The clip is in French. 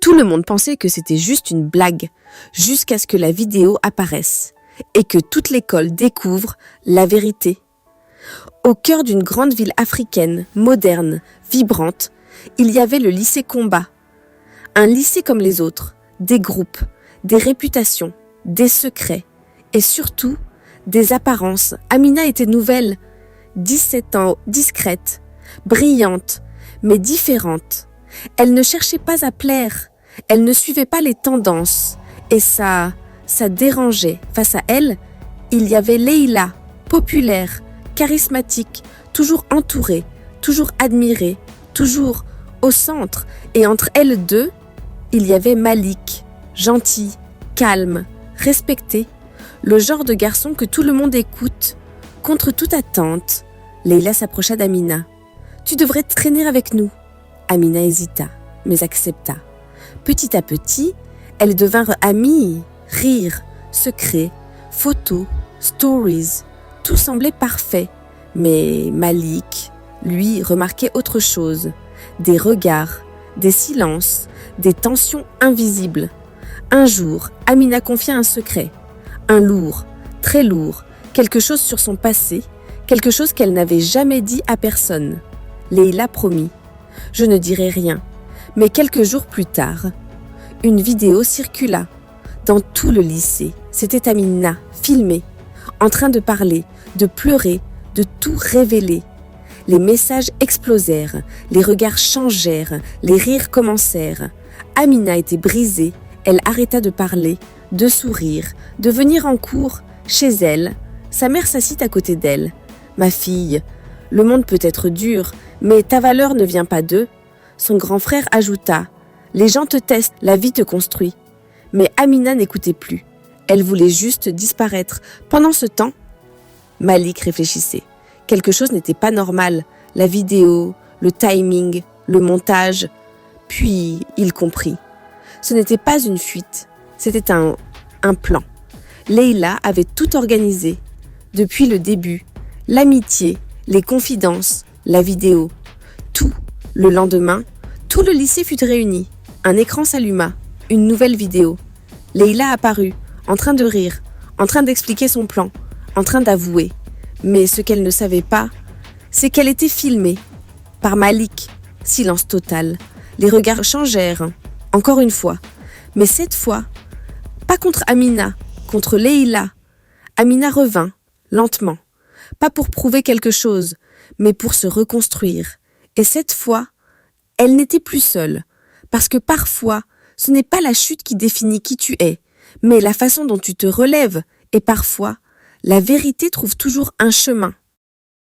Tout le monde pensait que c'était juste une blague, jusqu'à ce que la vidéo apparaisse et que toute l'école découvre la vérité. Au cœur d'une grande ville africaine, moderne, vibrante, il y avait le lycée Combat. Un lycée comme les autres, des groupes, des réputations, des secrets et surtout des apparences. Amina était nouvelle, 17 ans, discrète, brillante, mais différente. Elle ne cherchait pas à plaire, elle ne suivait pas les tendances et ça dérangeait. Face à elle, il y avait Leïla, populaire, charismatique, toujours entourée, toujours admirée, toujours au centre. Et entre elles deux, il y avait Malik, gentil, calme, respecté, le genre de garçon que tout le monde écoute. Contre toute attente, Leïla s'approcha d'Amina. « Tu devrais traîner avec nous. » Amina hésita, mais accepta. Petit à petit, elles devinrent amies, rires, secrets, photos, stories. Tout semblait parfait. Mais Malik, lui, remarquait autre chose. Des regards, des silences, des tensions invisibles. Un jour, Amina confia un secret. Un lourd, très lourd, quelque chose sur son passé, quelque chose qu'elle n'avait jamais dit à personne. Leïla promit. Je ne dirai rien. Mais quelques jours plus tard, une vidéo circula dans tout le lycée. C'était Amina, filmée, en train de parler, de pleurer, de tout révéler. Les messages explosèrent, les regards changèrent, les rires commencèrent. Amina était brisée, elle arrêta de parler, de sourire, de venir en cours, chez elle. Sa mère s'assit à côté d'elle. « Ma fille, le monde peut être dur, mais ta valeur ne vient pas d'eux. » Son grand frère ajouta « Les gens te testent, la vie te construit. » Mais Amina n'écoutait plus. Elle voulait juste disparaître. Pendant ce temps, Malik réfléchissait. Quelque chose n'était pas normal. La vidéo, le timing, le montage. Puis, il comprit. Ce n'était pas une fuite, c'était un plan. Leïla avait tout organisé. Depuis le début, l'amitié, les confidences, la vidéo. Tout. Le lendemain, tout le lycée fut réuni. Un écran s'alluma, une nouvelle vidéo. Leïla apparut, en train de rire, en train d'expliquer son plan, en train d'avouer. Mais ce qu'elle ne savait pas, c'est qu'elle était filmée par Malik. Silence total. Les regards changèrent, encore une fois. Mais cette fois, pas contre Amina, contre Leïla. Amina revint, lentement. Pas pour prouver quelque chose, mais pour se reconstruire. Et cette fois, elle n'était plus seule. Parce que parfois, ce n'est pas la chute qui définit qui tu es, mais la façon dont tu te relèves. Et parfois, la vérité trouve toujours un chemin.